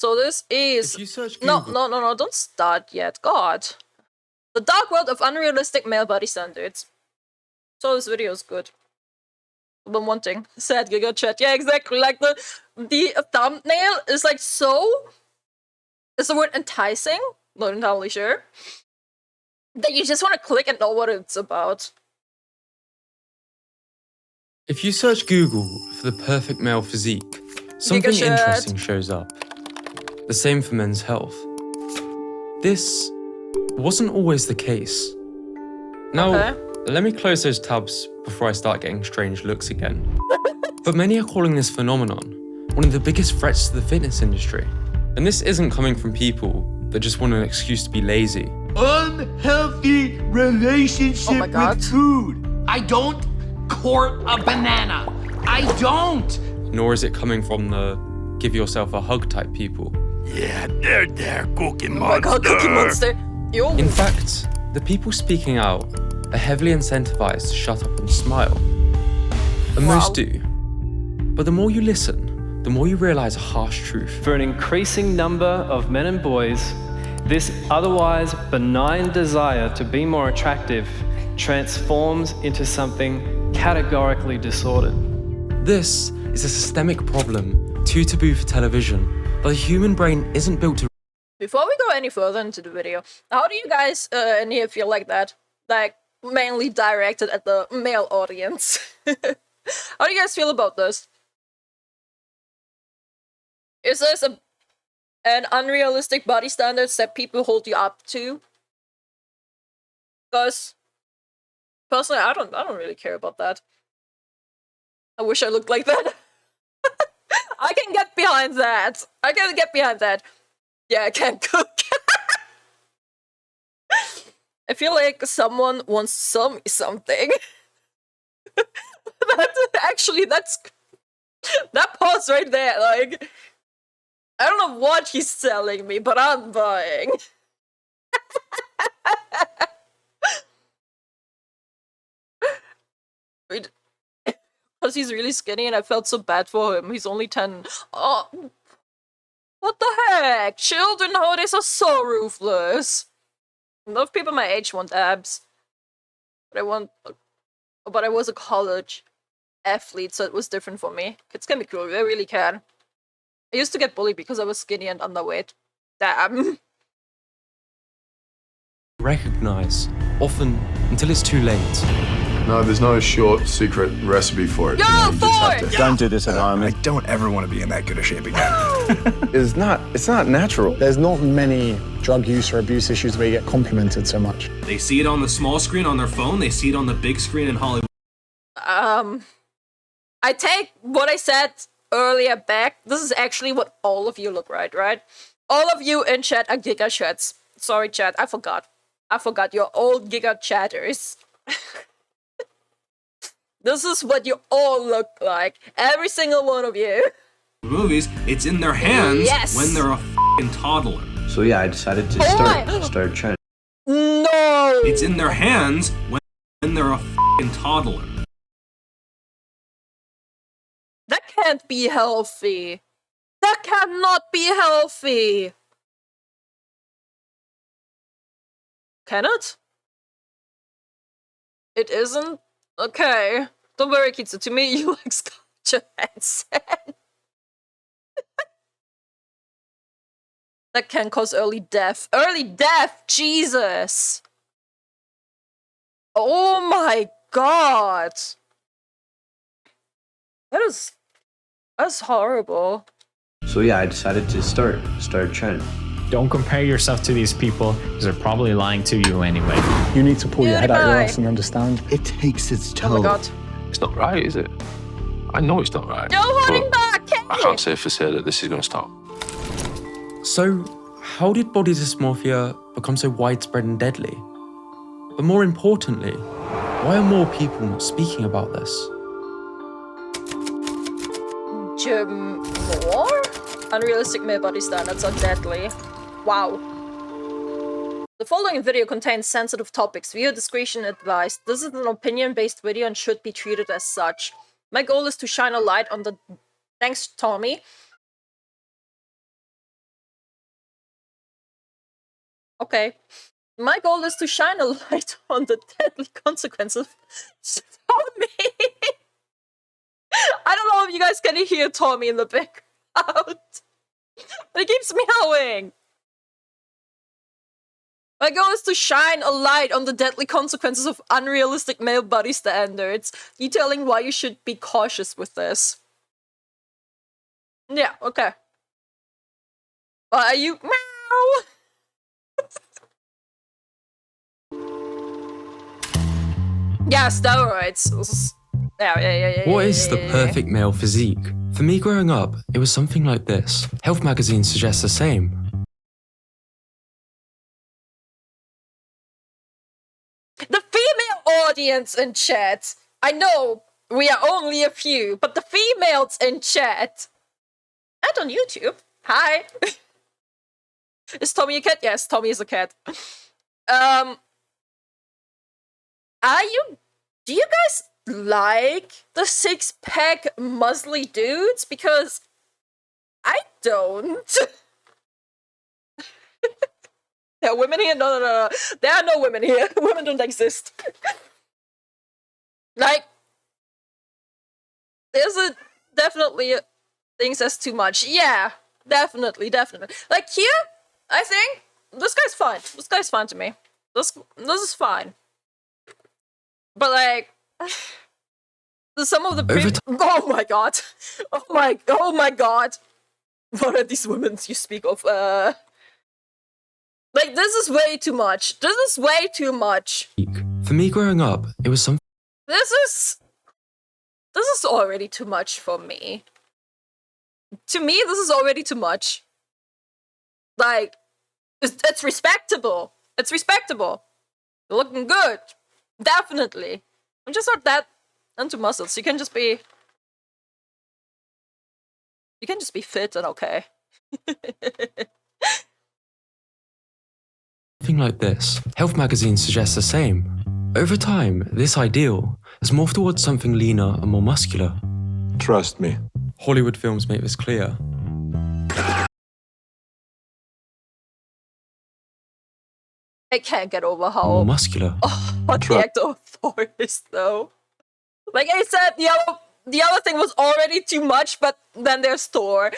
So this is... If you search Google... No, don't start yet. God. The dark world of unrealistic male body standards. So this video is good. But one thing. Sad giga chat. Yeah, exactly. Like the thumbnail is like so... Is the word enticing? Not entirely sure. That you just want to click and know what it's about. If you search Google for the perfect male physique, something interesting shows up. The same for men's health. This wasn't always the case. Now, let me close those tabs before I start getting strange looks again. But many are calling this phenomenon one of the biggest threats to the fitness industry. And this isn't coming from people that just want an excuse to be lazy. Unhealthy relationship with food. I don't court a banana. I don't. Nor is it coming from the give yourself a hug type people. Yeah, they're there, Cookie Monster. Oh my god, Cookie Monster. Yo. In fact, the people speaking out are heavily incentivized to shut up and smile. And most do. But the more you listen, the more you realize a harsh truth. For an increasing number of men and boys, this otherwise benign desire to be more attractive transforms into something categorically disordered. This is a systemic problem, too taboo for television, but the human brain isn't built to... Before we go any further into the video, how do you guys in here feel like that? Like, mainly directed at the male audience. How do you guys feel about this? Is this an unrealistic body standards that people hold you up to? Because personally, I don't really care about that. I wish I looked like that. I can get behind that. I can get behind that. Yeah, I can't cook. I feel like someone wants to sell me something. That's that pause right there, like, I don't know what he's selling me, but I'm buying. Because he's really skinny and I felt so bad for him. He's only 10. Oh, what the heck? Children nowadays are so ruthless. A lot of people my age want abs. But I was a college athlete, so it was different for me. Kids can be cool, they really can. I used to get bullied because I was skinny and underweight. Damn. Recognize, often until it's too late. No, there's no short, secret recipe for it. Don't do this at home. I don't ever want to be in that good a shape again. It's not natural. There's not many drug use or abuse issues where you get complimented so much. They see it on the small screen on their phone, they see it on the big screen in Hollywood. I take what I said earlier back. This is actually what all of you look right? All of you in chat are giga chats. Sorry chat, I forgot. You're all giga chatters. This is what you all look like. Every single one of you. Movies, it's in their hands when they're a f***ing toddler. So yeah, I decided to start trying. No! It's in their hands when they're a f***ing toddler. That can't be healthy. That cannot be healthy. Can it? It isn't? Okay. Don't worry, Kitsu. To me, you like Scarlett Johansson. That can cause early death. Early death! Jesus! Oh my god! That's horrible. So yeah, I decided to start trying. Don't compare yourself to these people, because they're probably lying to you anyway. You need to pull your head out your ass and understand. It takes its toll. Oh my god. It's not right, is it? I know it's not right. No holding back! I can't say for sure that this is going to stop. So, how did body dysmorphia become so widespread and deadly? But more importantly, why are more people not speaking about this? More? Unrealistic male body standards are deadly. Wow. The following video contains sensitive topics. Viewer discretion advised. This is an opinion-based video and should be treated as such. My goal is to shine a light on the... Thanks, Tommy. Okay. My goal is to shine a light on the deadly consequences of Tommy. I don't know if you guys can hear Tommy in the background. But he keeps meowing. My goal is to shine a light on the deadly consequences of unrealistic male body standards, detailing why you should be cautious with this. Yeah, okay. Are you... Meow! Yeah, steroids. Yeah. What is the perfect male physique? For me growing up, it was something like this. Health magazines suggest the same. The female audience in chat. I know we are only a few, but the females in chat. And on YouTube. Hi. Is Tommy a cat? Yes, Tommy is a cat. Do you guys like the six-pack muscly dudes? Because I don't. There are women here? No. There are no women here. Women don't exist. Like, there's definitely things that's too much. Yeah, definitely. Like here, I think this guy's fine. This guy's fine to me. This is fine. But like, some of the oh my god, oh my god, what are these women you speak of? Like this is way too much. This is way too much. For me growing up, it was something. This is already too much for me. To me, this is already too much. Like, it's respectable. It's respectable. You're looking good. Definitely. I'm just not that into muscles. You can just be fit and okay. Something like this. Health magazines suggest the same. Over time, this ideal has morphed towards something leaner and more muscular. Trust me. Hollywood films make this clear. I can't get over how More muscular. hot the actor of Thor is, though. Like I said, the other thing was already too much, but then there's Thor.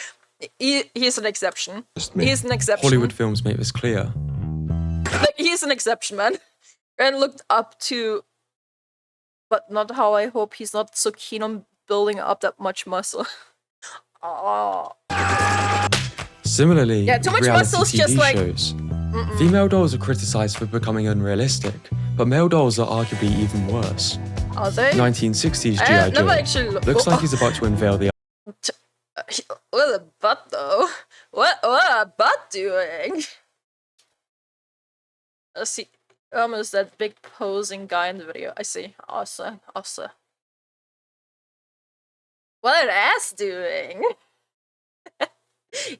He's an exception. He's an exception. Hollywood films make this clear. Like, he's an exception, man. And looked up to, but not how I hope he's not so keen on building up that much muscle. Oh. Similarly, yeah, too much reality muscles TV just like shows. Female dolls are criticized for becoming unrealistic, but male dolls are arguably even worse. Are they? 1960s G.I. Joe. Looks like he's about to unveil the... What a butt, though. What a butt doing? Let's see. Almost that big posing guy in the video. I see. Awesome. What an ass doing?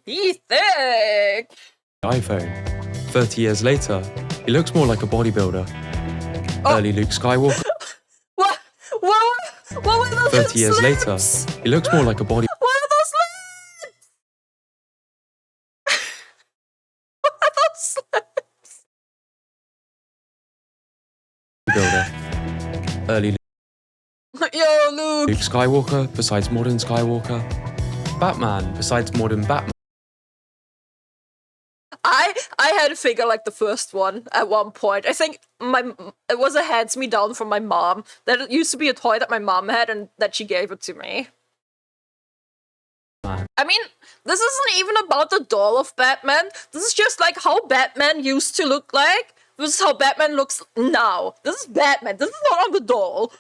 He's thick. iPhone. 30 years later, he looks more like a bodybuilder. Early Luke Skywalker. What were those 30 years lips? later, he looks more like a body. What are those lips? What are those lips? Bodybuilder. Early Yo, Luke. Luke Skywalker besides modern Skywalker. Batman besides modern Batman. I had a figure like the first one at one point. I think it was a hands-me-down from my mom. That used to be a toy that my mom had and that she gave it to me. I mean, this isn't even about the doll of Batman. This is just like how Batman used to look like. This is how Batman looks now. This is Batman. This is not on the doll.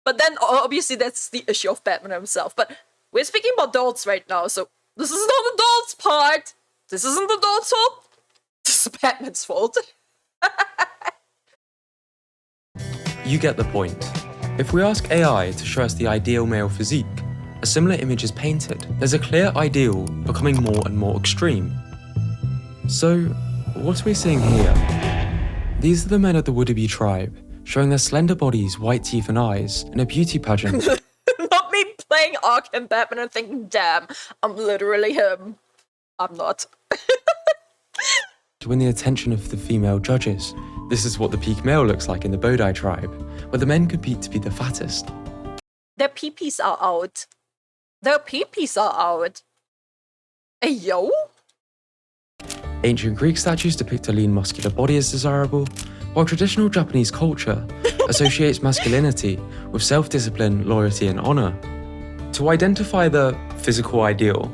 But then, obviously, that's the issue of Batman himself. But we're speaking about dolls right now, so this is not the doll's part. This isn't the doll's fault. This is Batman's fault. You get the point. If we ask AI to show us the ideal male physique, a similar image is painted. There's a clear ideal becoming more and more extreme. So, what are we seeing here? These are the men of the would-be tribe, showing their slender bodies, white teeth and eyes in a beauty pageant. Not me playing Arkham Batman and thinking, damn, I'm literally him. I'm not. to win the attention of the female judges. This is what the peak male looks like in the Bodai tribe, where the men compete to be the fattest. Their peepees are out. Their peepees are out. Hey, yo? Ancient Greek statues depict a lean, muscular body as desirable, while traditional Japanese culture associates masculinity with self-discipline, loyalty, and honor. To identify the physical ideal,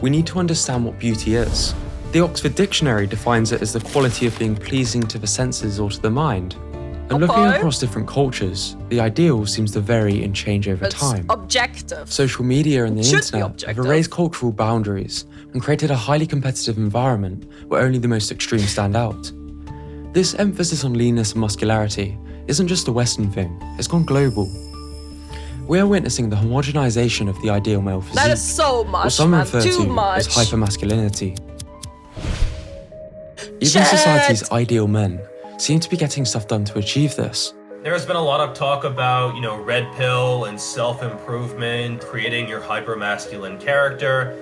we need to understand what beauty is. The Oxford Dictionary defines it as the quality of being pleasing to the senses or to the mind. And looking across different cultures, the ideal seems to vary and change over time. Objective. Social media and the internet have erased cultural boundaries and created a highly competitive environment where only the most extreme stand out. This emphasis on leanness and muscularity isn't just a Western thing, it's gone global. We are witnessing the homogenization of the ideal male physique, that is so much, what some man. refer Too to much. as hypermasculinity. Even society's ideal men seem to be getting stuff done to achieve this. There's been a lot of talk about, red pill and self-improvement, creating your hyper-masculine character.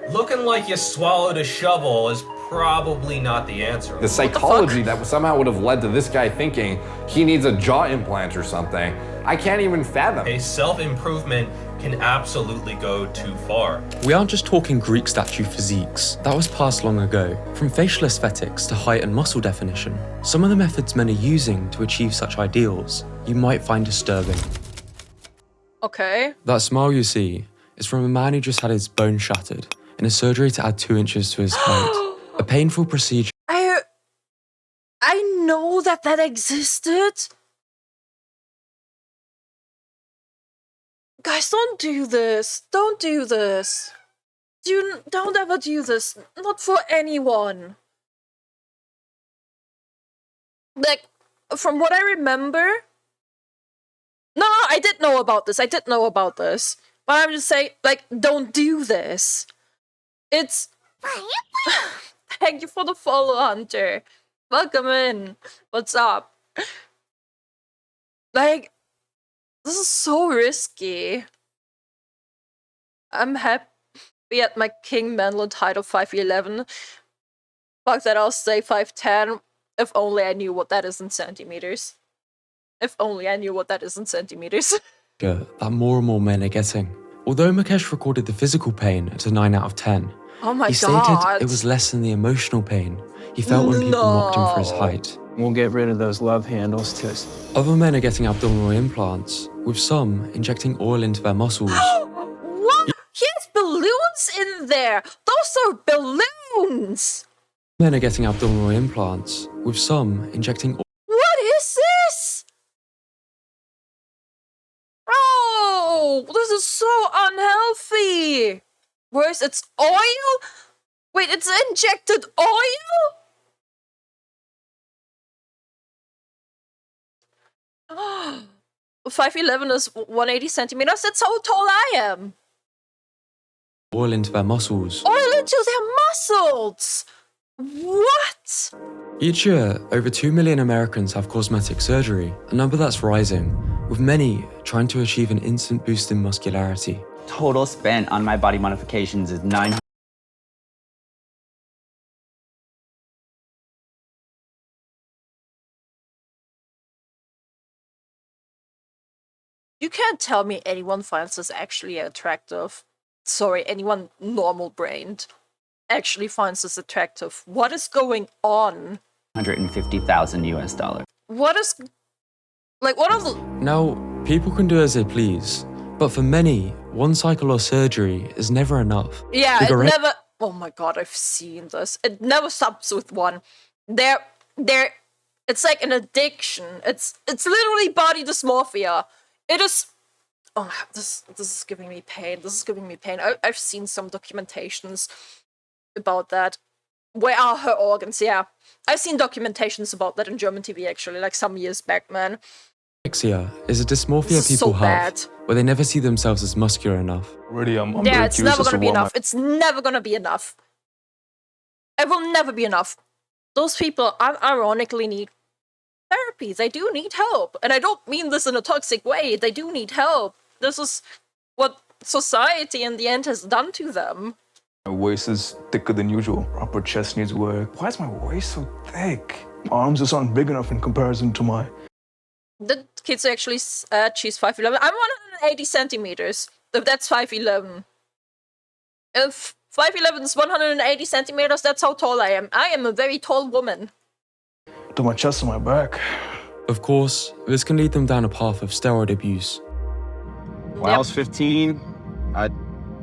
Looking like you swallowed a shovel is probably not the answer. The psychology that somehow would have led to this guy thinking he needs a jaw implant or something, I can't even fathom. A self-improvement can absolutely go too far. We aren't just talking Greek statue physiques. That was past long ago. From facial aesthetics to height and muscle definition, some of the methods men are using to achieve such ideals you might find disturbing. Okay. That smile you see is from a man who just had his bone shattered in a surgery to add 2 inches to his height. A painful procedure. I know that existed. Guys, don't do this. Don't do this. Don't ever do this. Not for anyone. Like, from what I remember... No, I did know about this. But I'm just saying, don't do this. It's... Thank you for the follow, Hunter. Welcome in. What's up? This is so risky. I'm happy at my King Menlo title 5'11". Fuck that, I'll say 5'10". If only I knew what that is in centimeters. That more and more men are getting. Although Mukesh recorded the physical pain at a 9 out of 10, oh my he stated it was less than the emotional pain he felt when people mocked him for his height. We'll get rid of those love handles too. Other men are getting abdominal implants, with some injecting oil into their muscles. What? He has balloons in there! Those are balloons! Men are getting abdominal implants, with some injecting oil. What is this? Oh, this is so unhealthy! Where's its oil? Wait, it's injected oil? 5'11" is 180 centimeters. That's how tall I am. Oil into their muscles. Oil into their muscles! What? Each year, over 2 million Americans have cosmetic surgery, a number that's rising, with many trying to achieve an instant boost in muscularity. Total spent on my body modifications is $900. You can't tell me anyone finds this actually attractive. Sorry, anyone normal-brained actually finds this attractive. What is going on? $150,000 US. What is... what are the... Now, people can do as they please, but for many, one cycle or surgery is never enough. Yeah, it never... Oh my god, I've seen this. It never stops with one. It's like an addiction. It's literally body dysmorphia. It is... Oh, this is giving me pain. I've seen some documentations about that. Where are her organs? Yeah. I've seen documentations about that in German TV, actually, some years back, man. Anorexia is a dysmorphia people have, where they never see themselves as muscular enough. Really, I'm yeah, it's never gonna be enough. It's never gonna be enough. It will never be enough. Those people ironically need therapy. They do need help. And I don't mean this in a toxic way. They do need help. This is what society in the end has done to them. My voice is thicker than usual. Upper chest needs work. Why is my voice so thick? My arms just aren't big enough in comparison to my... Did Kitsu actually she's 5'11"? I'm 180 centimeters. If that's 5'11". If 5'11" is 180 centimeters, that's how tall I am. I am a very tall woman. To my chest and my back. Of course, this can lead them down a path of steroid abuse. When I was 15, I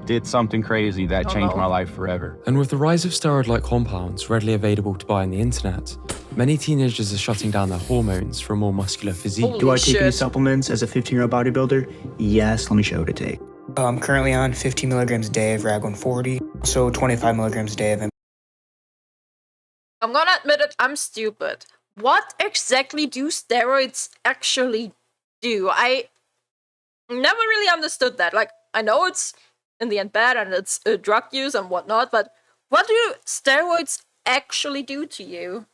did something crazy that changed my life forever. And with the rise of steroid-like compounds readily available to buy on the internet, many teenagers are shutting down their hormones for a more muscular physique. Do I take any supplements as a 15-year-old bodybuilder? Yes, let me show you what to take. I'm currently on 15 milligrams a day of Rag 140, so 25 milligrams a day of I'm gonna admit it, I'm stupid. What exactly do steroids actually do? I never really understood that. Like, I know it's in the end bad and it's drug use and whatnot, but what do steroids actually do to you?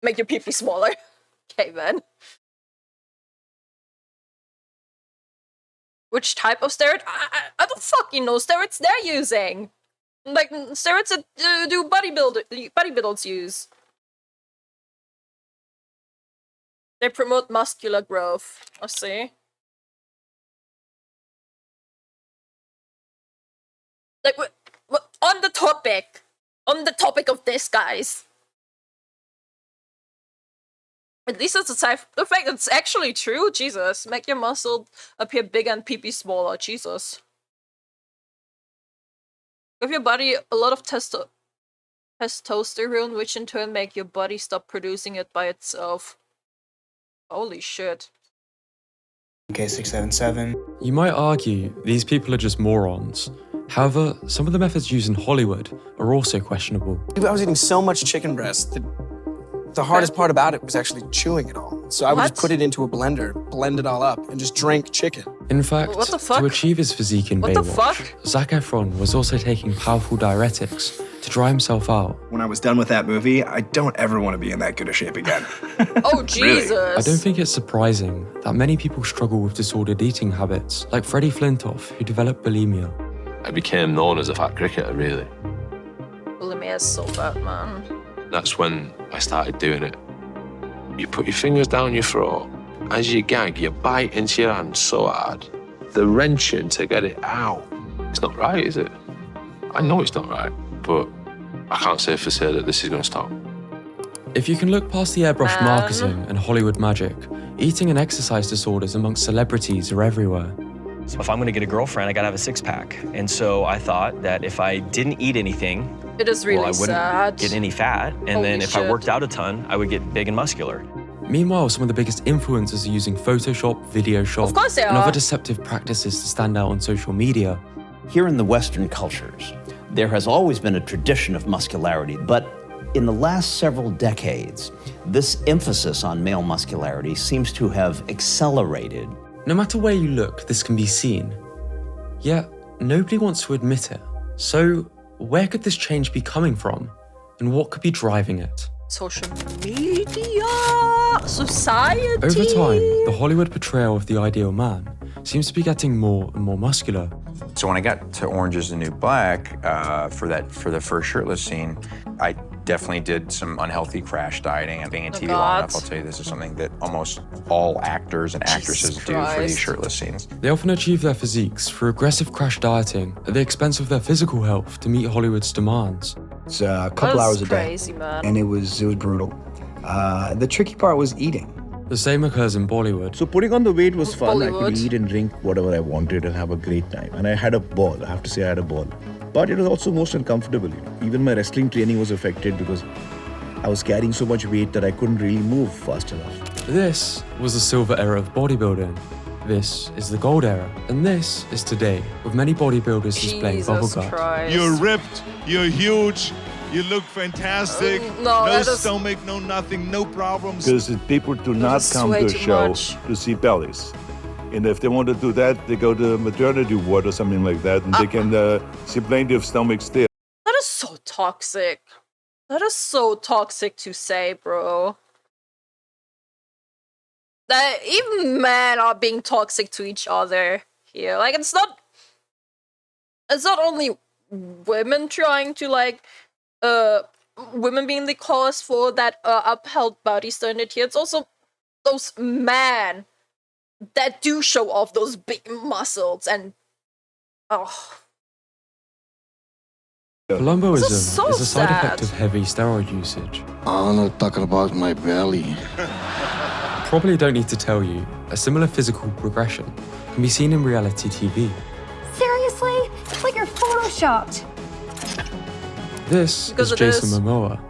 Make your pee-pee smaller. Okay, then. Which type of steroid? I don't fucking know steroids they're using. Like, steroids that do bodybuilders use. They promote muscular growth. I see. Like, on the topic of this, guys. At least it's the fact that it's actually true. Jesus, make your muscle appear big and pee-pee smaller. Jesus. Give your body a lot of testosterone, which in turn make your body stop producing it by itself. Holy shit. K677. You might argue these people are just morons. However, some of the methods used in Hollywood are also questionable. I was eating so much chicken breast that the hardest part about it was actually chewing it all. So I would just put it into a blender, blend it all up, and just drink chicken. In fact, to achieve his physique in Baywatch, Zac Efron was also taking powerful diuretics to dry himself out. When I was done with that movie, I don't ever want to be in that good a shape again. Oh, Jesus. Really? I don't think it's surprising that many people struggle with disordered eating habits, like Freddie Flintoff, who developed bulimia. I became known as a fat cricketer, really. Bulimia is so bad, man. That's when I started doing it. You put your fingers down your throat. As you gag, you bite into your hand so hard. The wrenching to get it out. It's not right, is it? I know it's not right, but I can't say for sure that this is going to stop. If you can look past the airbrushed marketing and Hollywood magic, eating and exercise disorders amongst celebrities are everywhere. So if I'm going to get a girlfriend, I got to have a six-pack. And so I thought that if I didn't eat anything, it is really I wouldn't sad. get any fat. And then if I worked out a ton, I would get big and muscular. Meanwhile, some of the biggest influencers are using Photoshop, video shop, and other deceptive practices to stand out on social media. Here in the Western cultures, there has always been a tradition of muscularity, but in the last several decades, this emphasis on male muscularity seems to have accelerated. No matter where you look, this can be seen. Yet, nobody wants to admit it. So, where could this change be coming from? And what could be driving it? Social media, society. Over time, the Hollywood portrayal of the ideal man seems to be getting more and more muscular. So when I got to Orange is the New Black for the first shirtless scene, I definitely did some unhealthy crash dieting. And being in TV long enough, I'll tell you, this is something that almost all actors and actresses do for these shirtless scenes. They often achieve their physiques through aggressive crash dieting at the expense of their physical health to meet Hollywood's demands. It's a couple hours a day, and it was brutal. The tricky part was eating. The same occurs in Bollywood. So putting on the weight was fun. I could eat and drink whatever I wanted and have a great time. And I had a ball. I have to say I had a ball. But it was also most uncomfortable. Even my wrestling training was affected because I was carrying so much weight that I couldn't really move fast enough. This was the silver era of bodybuilding. This is the gold era. And this is today, with many bodybuilders displaying bubble gut. You're ripped. You're huge. You look fantastic. No stomach, no nothing, no problems. Because people do not come to a show to see bellies. And if they want to do that, they go to maternity ward or something like that, and they can see plenty of stomachs there. That is so toxic. That is so toxic to say, bro. That even men are being toxic to each other here. Like, it's not only women trying to like women being the cause for that upheld body standard here. It's also those men that do show off those big muscles and Columboism is a side effect of heavy steroid usage. I'm not talking about my belly. Probably don't need to tell you, a similar physical progression can be seen in reality TV. Seriously? It's like you're photoshopped. This is Jason Momoa,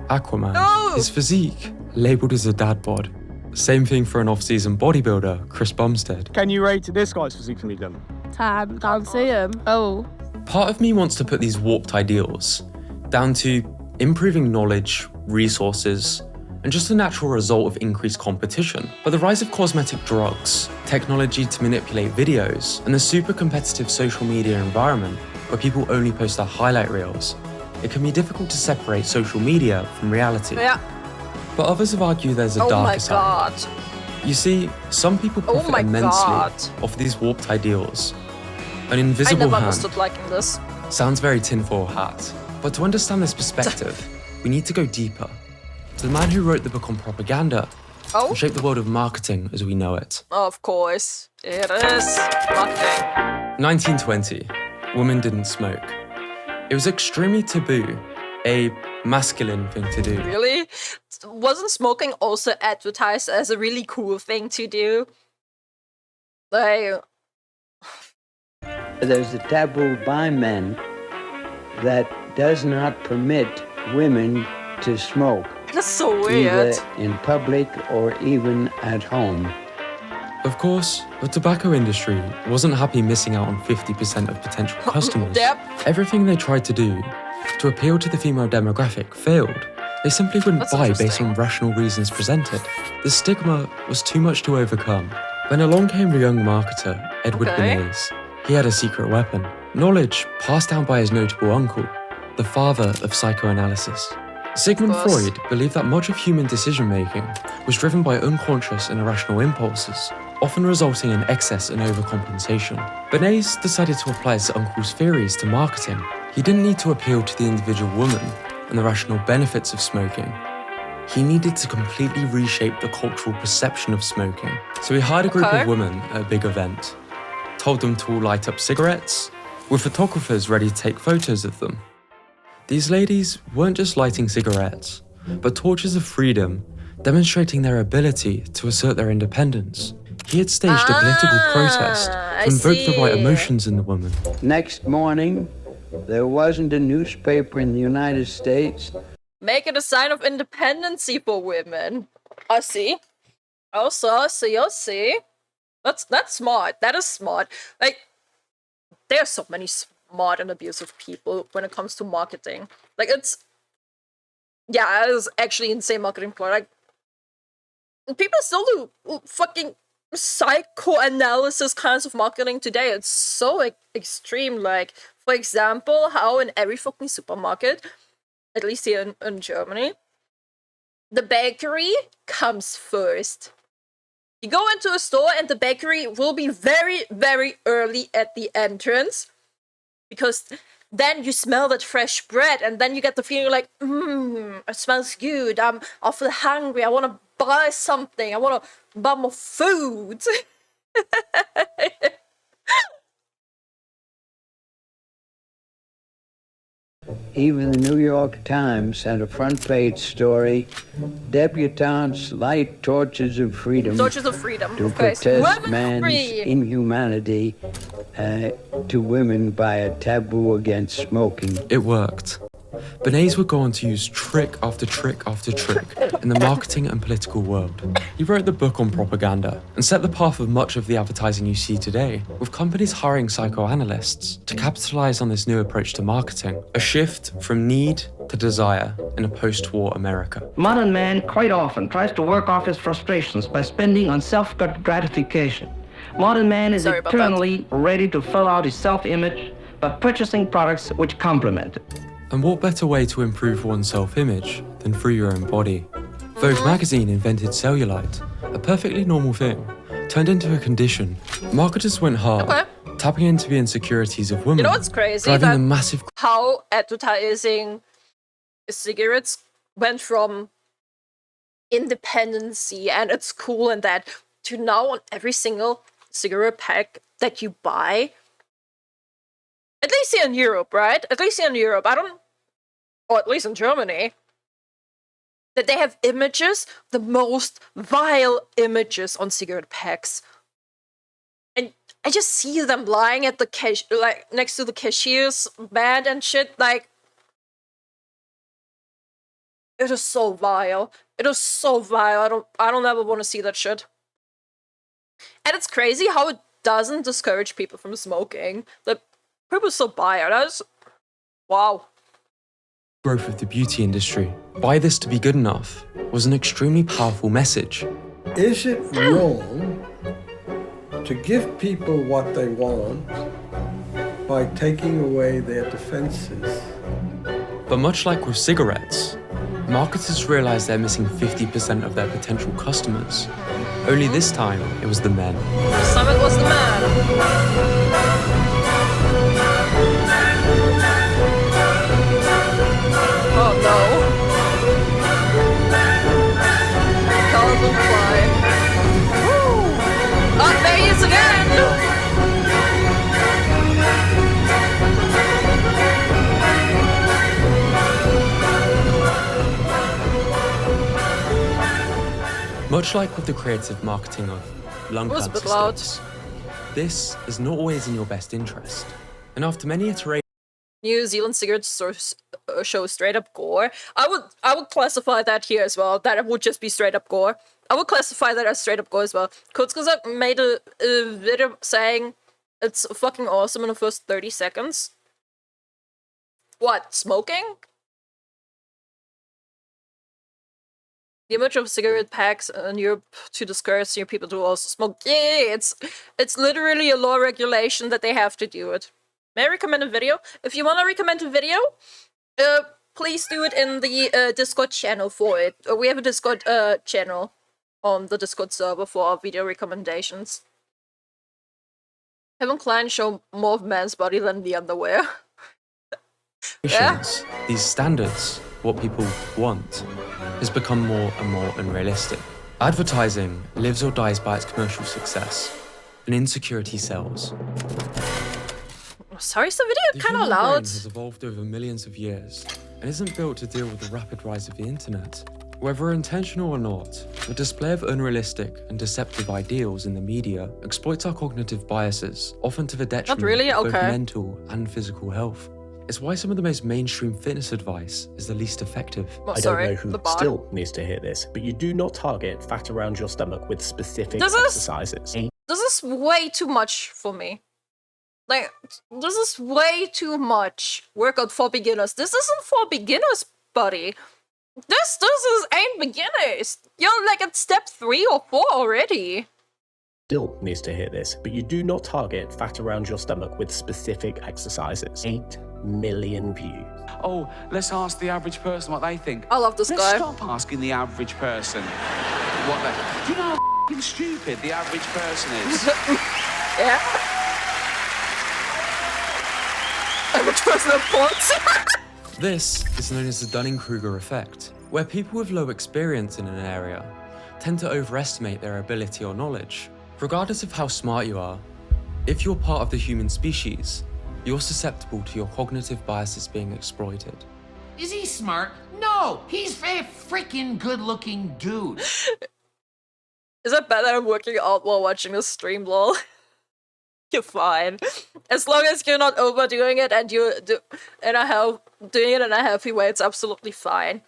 Aquaman. No! His physique, labelled as a dad bod. Same thing for an off-season bodybuilder, Chris Bumstead. Can you rate this guy's physique for me, then? Can't see him. Oh. Part of me wants to put these warped ideals down to improving knowledge, resources, and just a natural result of increased competition. But the rise of cosmetic drugs, technology to manipulate videos, and the super competitive social media environment where people only post their highlight reels, it can be difficult to separate social media from reality. Yeah. But others have argued there's a darker side. You see, some people profit immensely off these warped ideals. An invisible I never hand understood liking this. sounds very tinfoil hat, but to understand this perspective, we need to go deeper. To the man who wrote the book on propaganda and shaped the world of marketing as we know it. Of course, it is marketing. 1920, women didn't smoke. It was extremely taboo, a masculine thing to do. Really? Wasn't smoking also advertised as a really cool thing to do? Like... There's a taboo by men that does not permit women to smoke. That's so weird. Either in public or even at home. Of course, the tobacco industry wasn't happy missing out on 50% of potential customers. Yep. Everything they tried to do to appeal to the female demographic failed. They simply wouldn't buy based on rational reasons presented. The stigma was too much to overcome. When along came a young marketer, Edward Bernays, he had a secret weapon. Knowledge passed down by his notable uncle, the father of psychoanalysis. Sigmund Freud believed that much of human decision-making was driven by unconscious and irrational impulses, often resulting in excess and overcompensation. Bernays decided to apply his uncle's theories to marketing. He didn't need to appeal to the individual woman and the rational benefits of smoking. He needed to completely reshape the cultural perception of smoking. So he hired a group of women at a big event, told them to all light up cigarettes, with photographers ready to take photos of them. These ladies weren't just lighting cigarettes, but torches of freedom, demonstrating their ability to assert their independence. He had staged a political protest to invoke the right emotions in the woman. Next morning, there wasn't a newspaper in the United States. Make it a sign of independency for women. I see. Also, see. That's smart. That is smart. Like, there are so many smart and abusive people when it comes to marketing. Like, it's actually insane marketing for like people still do fucking psychoanalysis kinds of marketing today. It's so extreme. Like, for example, how in every fucking supermarket, at least here in Germany, the bakery comes first. You go into a store and the bakery will be very, very early at the entrance, because then you smell that fresh bread and then you get the feeling like, it smells good, I feel hungry, I want to buy something, I want to buy more food. Even the New York Times had a front page story, debutantes light torches of freedom. Torches of freedom. To protest man's inhumanity to women by a taboo against smoking. It worked. Bernays would go on to use trick after trick after trick in the marketing and political world. He wrote the book on propaganda and set the path of much of the advertising you see today, with companies hiring psychoanalysts to capitalize on this new approach to marketing, a shift from need to desire in a post-war America. Modern man quite often tries to work off his frustrations by spending on self-gratification. Modern man is eternally ready to fill out his self-image by purchasing products which complement it. And what better way to improve one's self-image than through your own body? Vogue magazine invented cellulite, a perfectly normal thing, turned into a condition. Marketers went hard, tapping into the insecurities of women. You know what's crazy? Driving the massive... How advertising cigarettes went from independency and it's cool and that to now on every single cigarette pack that you buy. At least here in Europe, right? At least here in Europe. Or at least in Germany. That they have images, the most vile images on cigarette packs. And I just see them lying at the next to the cashier's bed and shit, like... It is so vile. It is so vile. I don't ever want to see that shit. And it's crazy how it doesn't discourage people from smoking. The people still buy it. That's... Wow. Growth of the beauty industry. Buy this to be good enough was an extremely powerful message. Is it wrong to give people what they want by taking away their defenses? But much like with cigarettes, marketers realize they're missing 50% of their potential customers. Only this time, it was the men. This time it was the man. Oh no. Carbon fly. Woo! Oh, there he is again! Much like with the creative marketing of lung cancer stunts, this is not always in your best interest. And after many iterations, New Zealand cigarette stores show straight up gore. I would classify that here as well. That would just be straight up gore. I would classify that as straight up gore as well. Kurzgesagt made a video saying it's fucking awesome in the first 30 seconds. What, smoking? The image of cigarette packs in Europe to discourage your people to also smoke. Yeah, it's literally a law regulation that they have to do it. May I recommend a video? If you want to recommend a video, please do it in the Discord channel for it. We have a Discord channel on the Discord server for our video recommendations. Kevin Klein show more of man's body than the underwear. Yeah. These standards, what people want, has become more and more unrealistic. Advertising lives or dies by its commercial success, and insecurity sells. Sorry, is the video kind of The human brain loud? has evolved over millions of years and isn't built to deal with the rapid rise of the internet. Whether intentional or not, the display of unrealistic and deceptive ideals in the media exploits our cognitive biases, often to the detriment of both mental and physical health. It's why some of the most mainstream fitness advice is the least effective. I don't know who still needs to hear this, but you do not target fat around your stomach with specific exercises. This is way too much for me. Like, this is way too much workout for beginners. This isn't for beginners, buddy. This ain't beginners. You're like at step 3 or 4 already. Still needs to hear this, but you do not target fat around your stomach with specific exercises. 8 million views. Oh, let's ask the average person what they think. I love this let's guy. Stop asking the average person what they... Do you know how f***ing stupid the average person is? Yeah. Average person of points. This is known as the Dunning-Kruger effect, where people with low experience in an area tend to overestimate their ability or knowledge. Regardless of how smart you are, if you're part of the human species, you're susceptible to your cognitive biases being exploited. Is he smart? No, he's a freaking good-looking dude. Is it bad that I'm working out while watching this stream, lol? You're fine. As long as you're not overdoing it and you doing it in a healthy way, it's absolutely fine.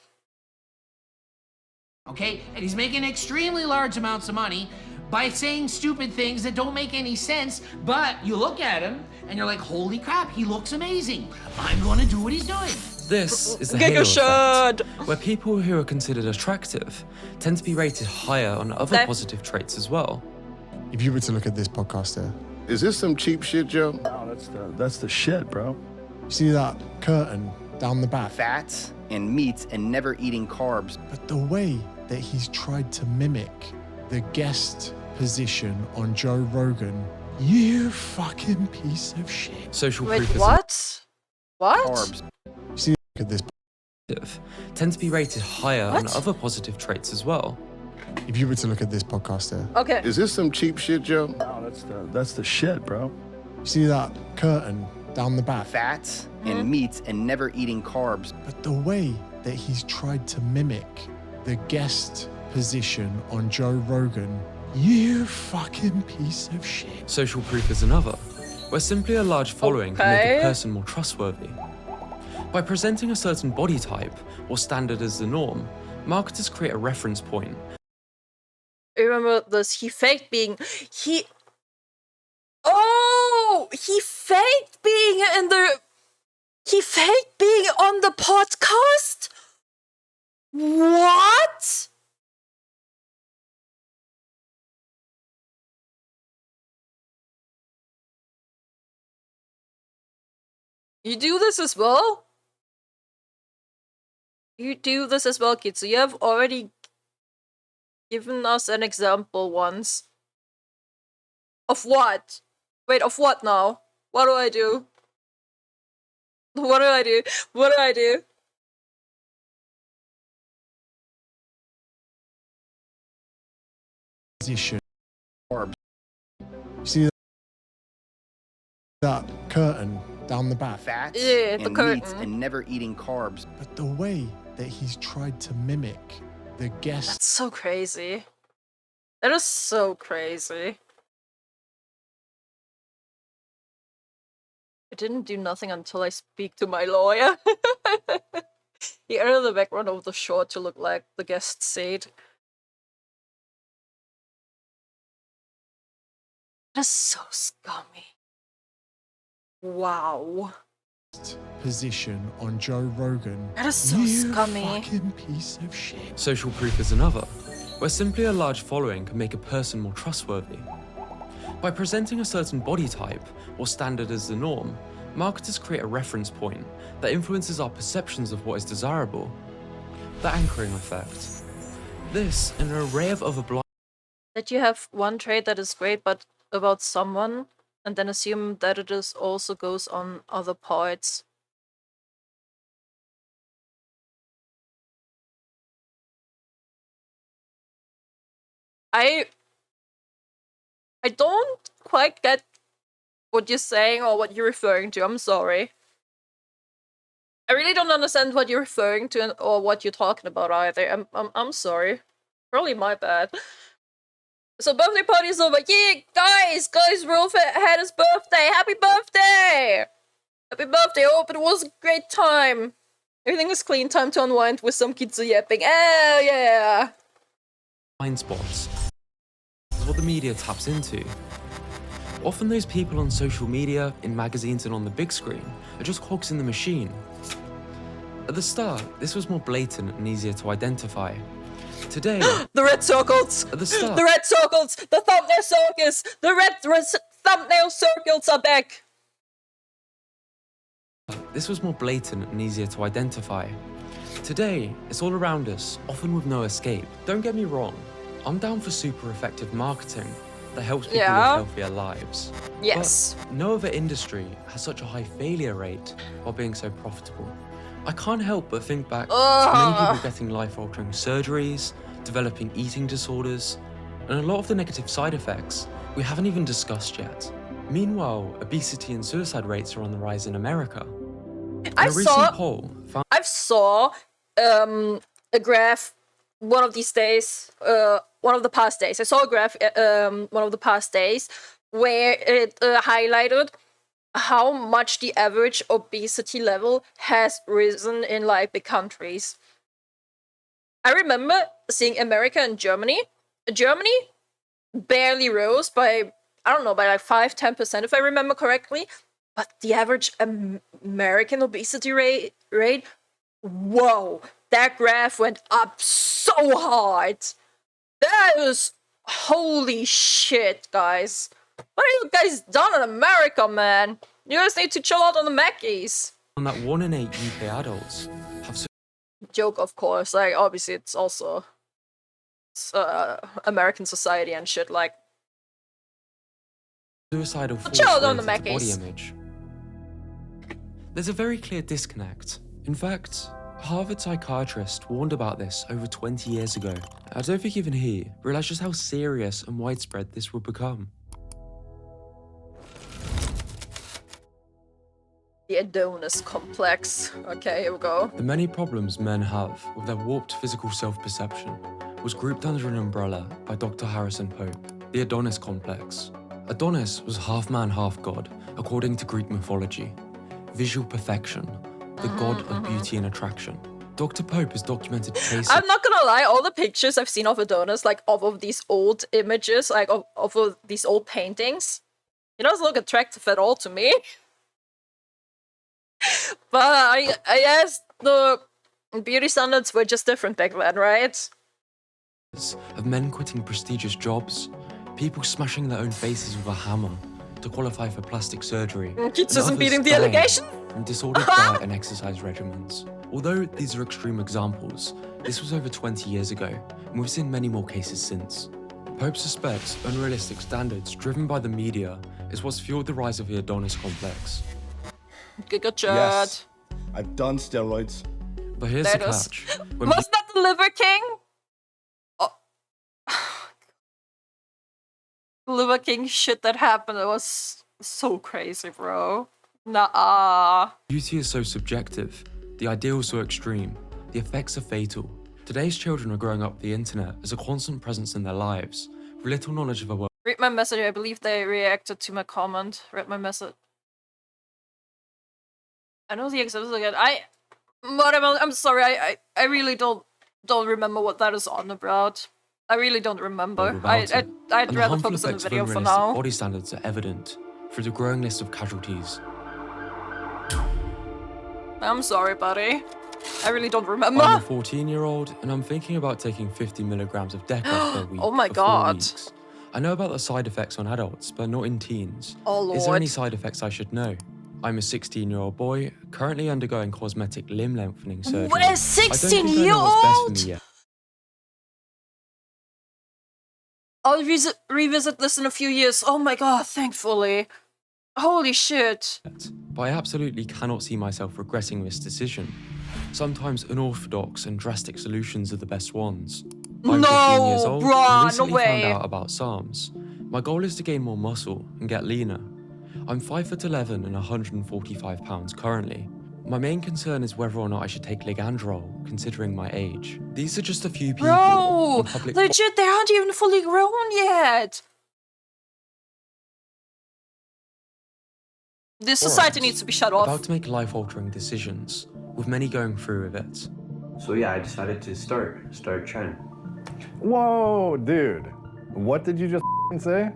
Okay, and he's making extremely large amounts of money by saying stupid things that don't make any sense, but you look at him and you're like, holy crap, he looks amazing. I'm gonna do what he's doing. This is the halo effect, where people who are considered attractive tend to be rated higher on other positive traits as well. If you were to look at this podcast here, is this some cheap shit, Joe? No, that's the shit, bro. You see that curtain down the back? Fats and meats and never eating carbs. But the way that he's tried to mimic the guest position on Joe Rogan You fucking piece of shit. Social Wait, proof is what? What? Carbs. See, look at this. Tend to be rated higher on other positive traits as well. If you were to look at this podcast here. Okay. Is this some cheap shit, Joe? No, that's the shit, bro. See that curtain down the back? Fats and meats and never eating carbs. But the way that he's tried to mimic the guest position on Joe Rogan, you fucking piece of shit. Social proof is another, where simply a large following can make a person more trustworthy. By presenting a certain body type or standard as the norm, marketers create a reference point. Remember this? He faked being he faked being on the podcast? What? You do this as well? You do this as well, Kitsu. You have already given us an example once. Of what? Wait, of what now? What do I do? What do I do? What do I do? Position. See that curtain down the back? Fats Yeah, the and curtain. meats and never eating carbs. But the way that he's tried to mimic the guest. That's so crazy. That is so crazy. I didn't do nothing until I speak to my lawyer. He added the background of the short to look like the guest said. That's so scummy. Wow. Position on Joe Rogan. That is so you scummy. Fucking piece of shit. Social proof is another, where simply a large following can make a person more trustworthy. By presenting a certain body type or standard as the norm, marketers create a reference point that influences our perceptions of what is desirable. The anchoring effect. This, and an array of other blind. That you have one trait that is great but about someone, and then assume that it is also goes on other parts. I don't quite get what you're saying or what you're referring to. I'm sorry. I really don't understand what you're referring to or what you're talking about either. I'm sorry. Probably my bad. So birthday party is over. Yeah, guys, Rolf had his birthday. Happy birthday! Happy birthday. I hope it was a great time. Everything is clean. Time to unwind with some Kitsu yapping. Oh yeah. Blind spots is what the media taps into. Often those people on social media, in magazines and on the big screen are just cogs in the machine. At the start, this was more blatant and easier to identify. Today, the red circles! At the start, the red circles! The thumbnail circles! The red thumbnail circles are back! This was more blatant and easier to identify. Today, it's all around us, often with no escape. Don't get me wrong, I'm down for super effective marketing that helps people live healthier lives. Yes. But no other industry has such a high failure rate while being so profitable. I can't help but think back to many people getting life-altering surgeries, developing eating disorders, and a lot of the negative side effects we haven't even discussed yet. Meanwhile, obesity and suicide rates are on the rise in America. I saw a graph one of these days, one of the past days. I saw a graph one of the past days where it highlighted how much the average obesity level has risen in like big countries. I remember seeing America and Germany. Germany barely rose by, I don't know, by like 5-10% if I remember correctly. But the average American obesity rate, whoa, that graph went up so hard. That is, holy shit, guys. What are you guys done in America, man? You guys need to chill out on the Mackies. On that 1 in 8 UK adults have... Joke, of course. Like, obviously, it's also American society and shit. Like, suicidal thoughts chill on the related to body Mackies. image. There's a very clear disconnect. In fact, a Harvard psychiatrist warned about this over 20 years ago. I don't think even he realized just how serious and widespread this would become. The Adonis complex. Okay, here we go. The many problems men have with their warped physical self-perception was grouped under an umbrella by Dr. Harrison Pope, the Adonis complex. Adonis was half man, half god, according to Greek mythology. Visual perfection, the god of beauty and attraction. Dr. Pope has documented cases. I'm not gonna lie, all the pictures I've seen of Adonis, like of these old images, like of these old paintings, he doesn't look attractive at all to me. But I guess the beauty standards were just different back then, right? Of men quitting prestigious jobs, people smashing their own faces with a hammer to qualify for plastic surgery. Kitsu isn't beating the allegation. From disordered diet and exercise regimens. Although these are extreme examples, this was over 20 years ago, and we've seen many more cases since. Pope suspects unrealistic standards driven by the media is what's fueled the rise of the Adonis complex. Good chat. Yes, I've done steroids. But here's the catch. Wasn't that the Liver King? Oh. Liver King shit that happened, it was so crazy, bro. Nah. Beauty is so subjective, the ideals so extreme, the effects are fatal. Today's children are growing up with the internet as a constant presence in their lives, with little knowledge of a world. Read my message, I believe they reacted to my comment. Read my message. I know the examples again. I'm sorry, I really don't remember what that is on about. I really don't remember. I'd rather focus on the video for now. Body standards are evident through the growing list of casualties. I'm sorry, buddy. I really don't remember. I'm a 14-year-old, and I'm thinking about taking 50 milligrams of Deca per week. Oh my for 4 god. weeks. I know about the side effects on adults, but not in teens. Oh lord. Is there any side effects I should know? I'm a 16-year-old boy, currently undergoing cosmetic limb lengthening surgery. What, a 16-year-old? I'll revisit this in a few years. Oh my god, thankfully. Holy shit. But I absolutely cannot see myself regretting this decision. Sometimes unorthodox and drastic solutions are the best ones. I'm 15 years old and recently found out about SARMs. My goal is to gain more muscle and get leaner. I'm 5'11" and 145 pounds currently. My main concern is whether or not I should take Ligandrol, considering my age. These are just a few people. Bro, legit, they aren't even fully grown yet. This society needs to be shut off. About to make life-altering decisions, with many going through with it. So yeah, I decided to start trying. Whoa, dude. What did you just say?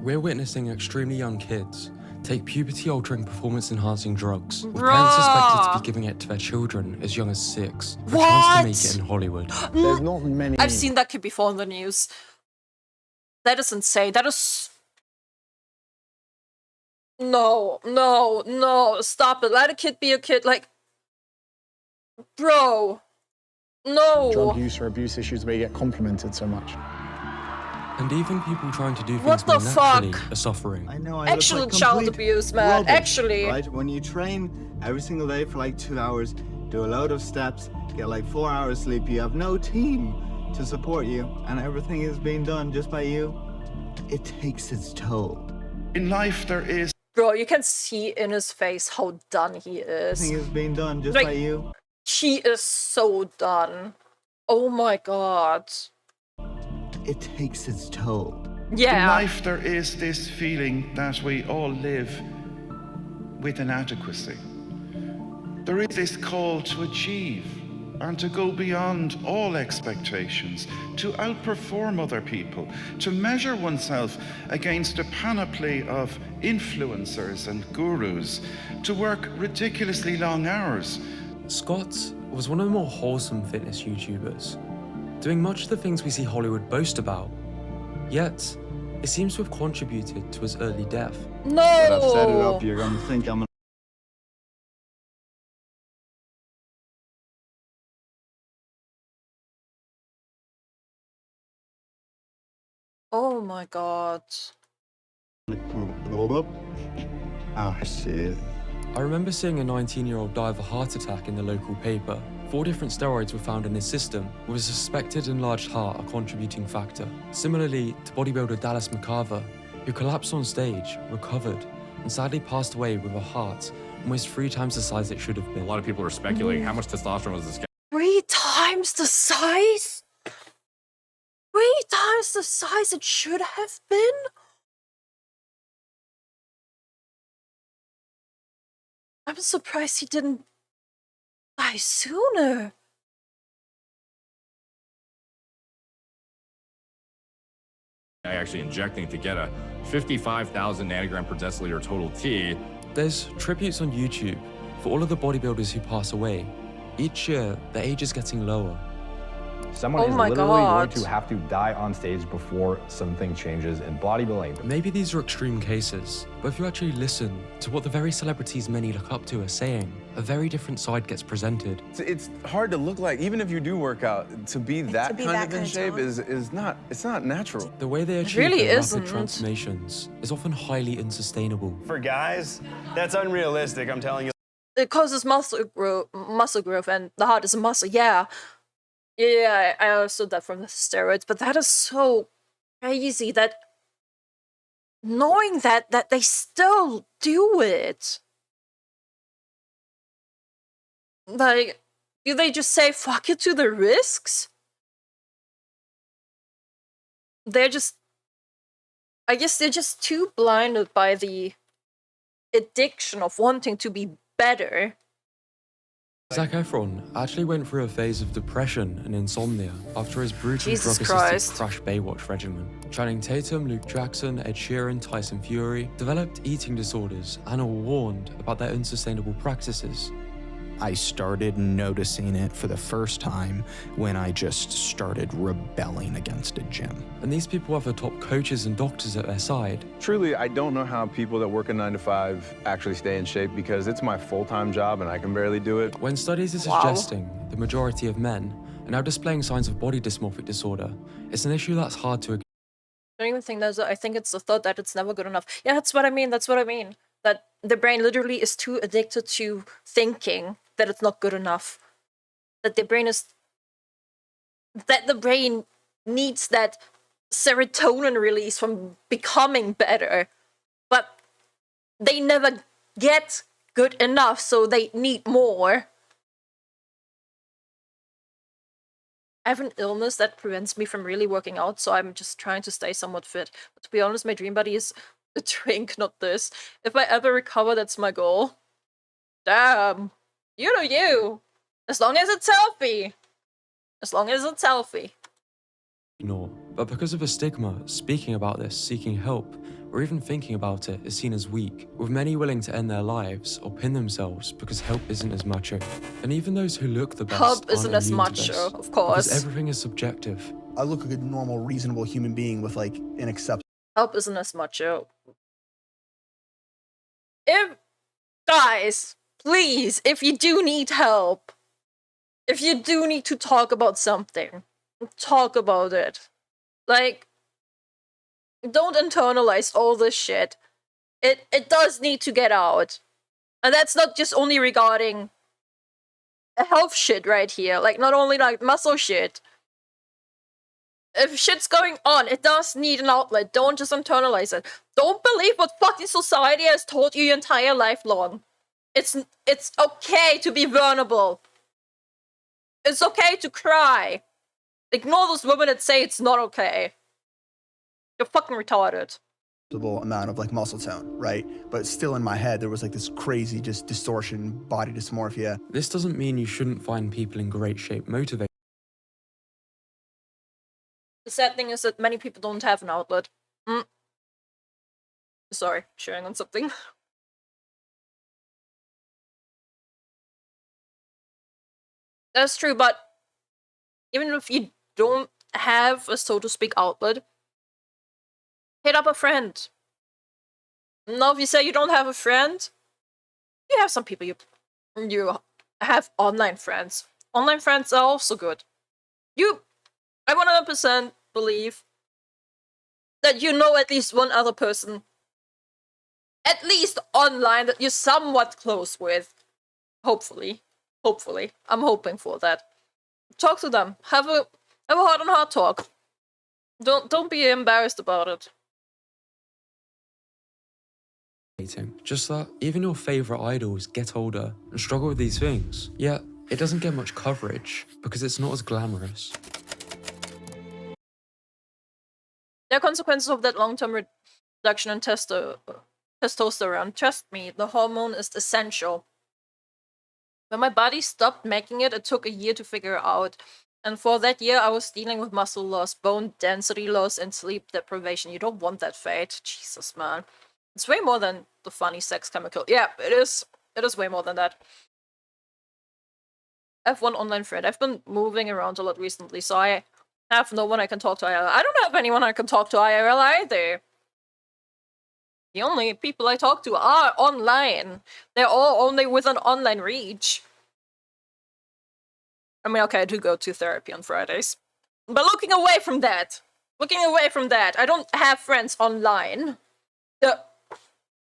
We're witnessing extremely young kids take puberty-altering performance-enhancing drugs, with parents suspected to be giving it to their children as young as 6, with a chance to make it in Hollywood. There's not many. I've seen that kid before in the news. That is insane. That is... No, stop it. Let a kid be a kid, like... Bro. No. Drug use or abuse issues where you get complimented so much. And even people trying to do what things the more naturally fuck? are suffering. I know, Actual child abuse, man. rubbish, Actually. Right? When you train every single day for like 2 hours, do a load of steps, get like 4 hours sleep, you have no team to support you, and everything is being done just by you, it takes its toll. In life, there is... Bro, you can see in his face how done he is. Everything is being done just like, by you. He is so done. Oh my god. It takes its toll. Yeah. In life, there is this feeling that we all live with inadequacy. There is this call to achieve and to go beyond all expectations, to outperform other people, to measure oneself against a panoply of influencers and gurus, to work ridiculously long hours. Scott was one of the more wholesome fitness YouTubers, doing much of the things we see Hollywood boast about. Yet, it seems to have contributed to his early death. No! But I've set it up, you're gonna think I'm Oh my god. the hold up. Oh, shit. I remember seeing a 19-year-old die of a heart attack in the local paper. 4 different steroids were found in his system, with a suspected enlarged heart a contributing factor. Similarly to bodybuilder Dallas McCarver, who collapsed on stage, recovered, and sadly passed away with a heart almost 3 times the size it should have been. A lot of people are speculating how much testosterone was this guy. 3 times the size? 3 times the size it should have been? I'm surprised he didn't die sooner. Actually injecting to get a 55,000 nanogram per deciliter total T. There's tributes on YouTube for all of the bodybuilders who pass away. Each year, the age is getting lower. Someone is literally going to have to die on stage before something changes in bodybuilding. Maybe these are extreme cases, but if you actually listen to what the very celebrities many look up to are saying, a very different side gets presented. It's hard to look like, even if you do work out, to be that kind of in shape is not natural. The way they achieve their rapid transformations is often highly unsustainable. For guys, that's unrealistic, I'm telling you. It causes muscle growth, and the heart is a muscle, yeah. Yeah, I understood that from the steroids, but that is so crazy that knowing that they still do it. Like, do they just say fuck it to the risks? I guess they're just too blinded by the addiction of wanting to be better. Zac Efron actually went through a phase of depression and insomnia after his brutal Jesus drug-assisted Crash Baywatch regimen. Channing Tatum, Luke Jackson, Ed Sheeran, Tyson Fury developed eating disorders and are warned about their unsustainable practices. I started noticing it for the first time when I just started rebelling against a gym. And these people have the top coaches and doctors at their side. Truly, I don't know how people that work a 9 to 5 actually stay in shape because it's my full-time job and I can barely do it. When studies are suggesting the majority of men are now displaying signs of body dysmorphic disorder, it's an issue that's hard to ignore. I don't even think I think it's the thought that it's never good enough. Yeah, that's what I mean. That the brain literally is too addicted to thinking that it's not good enough. That the brain needs that serotonin release from becoming better. But they never get good enough, so they need more. I have an illness that prevents me from really working out, so I'm just trying to stay somewhat fit. But to be honest, my dream body is a drink, not this. If I ever recover, that's my goal. Damn. You know you. As long as it's healthy. As long as it's healthy. But because of a stigma, speaking about this, seeking help, or even thinking about it is seen as weak, with many willing to end their lives or pin themselves because help isn't as macho. And even those who look the best help isn't as macho, of course. Because everything is subjective. I look like a normal, reasonable human being with like an acceptance. Help isn't as macho. Guys, please, if you do need help, if you do need to talk about something, talk about it. Like, don't internalize all this shit. It does need to get out. And that's not just only regarding health shit right here. Like, not only like muscle shit. If shit's going on, it does need an outlet. Don't just internalize it. Don't believe what fucking society has told you your entire life long. It's okay to be vulnerable. It's okay to cry. Ignore those women that say it's not okay. You're fucking retarded. Amount of like muscle tone, right? But still in my head, there was like this crazy just distortion, body dysmorphia. This doesn't mean you shouldn't find people in great shape motivated. The sad thing is that many people don't have an outlet. Sorry, sharing on something. That's true, but even if you don't have a so to speak outlet, hit up a friend. Now, if you say you don't have a friend, you have some people you have online friends. Online friends are also good. I 100% believe that you know at least one other person at least online that you're somewhat close with. Hopefully. Hopefully. I'm hoping for that. Talk to them. Have a heart-on-heart talk. Don't be embarrassed about it. Just that even your favourite idols get older and struggle with these things. Yet, it doesn't get much coverage because it's not as glamorous. There are consequences of that long-term reduction in testosterone. Trust me, the hormone is essential. When my body stopped making it, it took a year to figure out. And for that year, I was dealing with muscle loss, bone density loss, and sleep deprivation. You don't want that, fate. Jesus, man. It's way more than the funny sex chemical. Yeah, it is. It is way more than that. I have one online friend. I've been moving around a lot recently, so I have no one I can talk to IRL. I don't have anyone I can talk to IRL either. The only people I talk to are online. They're all only with an online reach. I mean, okay, I do go to therapy on Fridays. But looking away from that, I don't have friends online.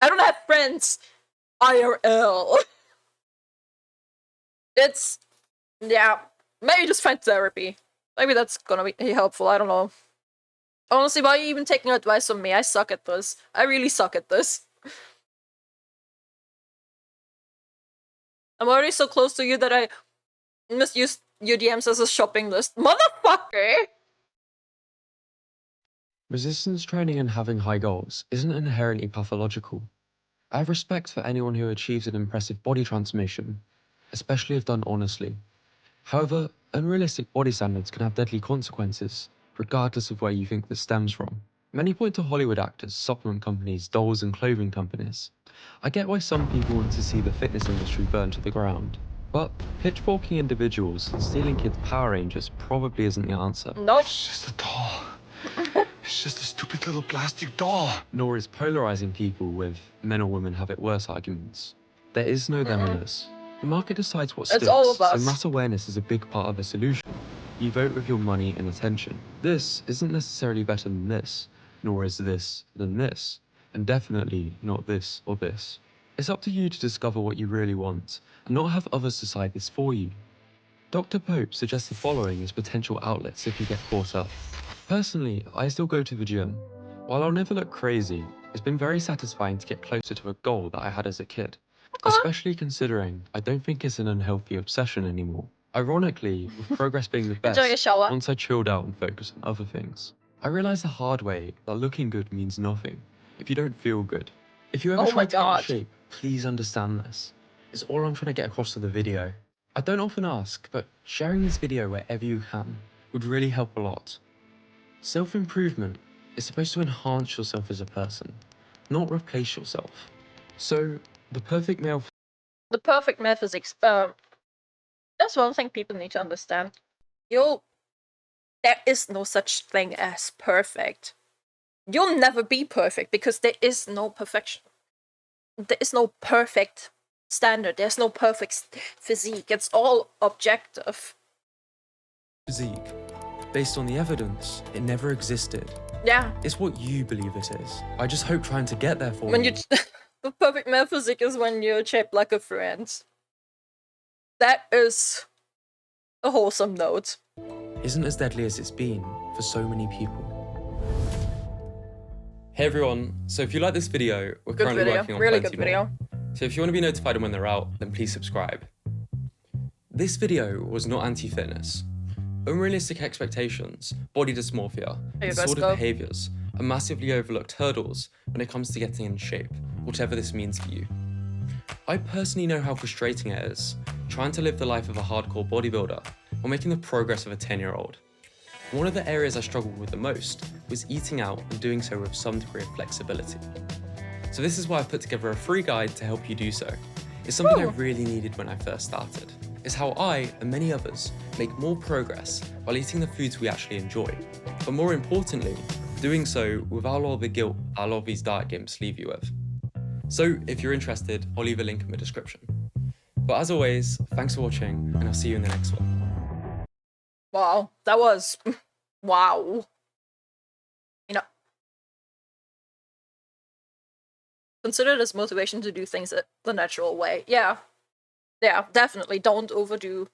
I don't have friends IRL. It's, yeah, maybe just find therapy. Maybe that's gonna be helpful, I don't know. Honestly, why are you even taking advice from me? I suck at this. I really suck at this. I'm already so close to you that I misuse your DMs as a shopping list. Motherfucker! Resistance training and having high goals isn't inherently pathological. I have respect for anyone who achieves an impressive body transformation, especially if done honestly. However, unrealistic body standards can have deadly consequences, regardless of where you think this stems from. Many point to Hollywood actors, supplement companies, dolls and clothing companies. I get why some people want to see the fitness industry burn to the ground, but pitchforking individuals and stealing kids' Power Rangers probably isn't the answer. Nope. It's just a doll. It's just a stupid little plastic doll. Nor is polarizing people with men or women have it worse arguments. There is no them and us. The market decides what sticks, It's all of us. so mass awareness is a big part of the solution. You vote with your money and attention. This isn't necessarily better than this, nor is this than this, and definitely not this or this. It's up to you to discover what you really want, and not have others decide this for you. Dr. Pope suggests the following as potential outlets if you get caught up. Personally, I still go to the gym. While I'll never look crazy, it's been very satisfying to get closer to a goal that I had as a kid. Especially considering I don't think it's an unhealthy obsession anymore. Ironically, with progress being the best, Enjoy your shower. once I chilled out and focused on other things. I realized the hard way that looking good means nothing if you don't feel good. If you ever try to get in shape, please understand this. It's all I'm trying to get across to the video. I don't often ask, but sharing this video wherever you can would really help a lot. Self-improvement is supposed to enhance yourself as a person, not replace yourself. So, the perfect male... The perfect metaphysics. That's one thing people need to understand. There is no such thing as perfect. You'll never be perfect because there is no perfection. There is no perfect standard. There's no perfect physique. It's all objective. Physique. Based on the evidence, it never existed. Yeah. It's what you believe it is. I just hope trying to get there for When you. The perfect male physique is when you're shaped like a friend. That is a wholesome note. Isn't as deadly as it's been for so many people. Hey everyone, so if you like this video, we're currently working on really plenty good video. more. So if you want to be notified when they're out, then please subscribe. This video was not anti-fitness. Unrealistic expectations, body dysmorphia, and disordered behaviours are massively overlooked hurdles when it comes to getting in shape, whatever this means for you. I personally know how frustrating it is, trying to live the life of a hardcore bodybuilder while making the progress of a 10-year-old. One of the areas I struggled with the most was eating out and doing so with some degree of flexibility. So this is why I've put together a free guide to help you do so. It's something I really needed when I first started. It's how I, and many others, make more progress while eating the foods we actually enjoy. But more importantly, doing so without all the guilt a lot of these diet gimps leave you with. So if you're interested, I'll leave a link in the description. But as always, thanks for watching, and I'll see you in the next one. Wow, that was... wow. Consider this motivation to do things the natural way. Yeah. Yeah, definitely. Don't overdo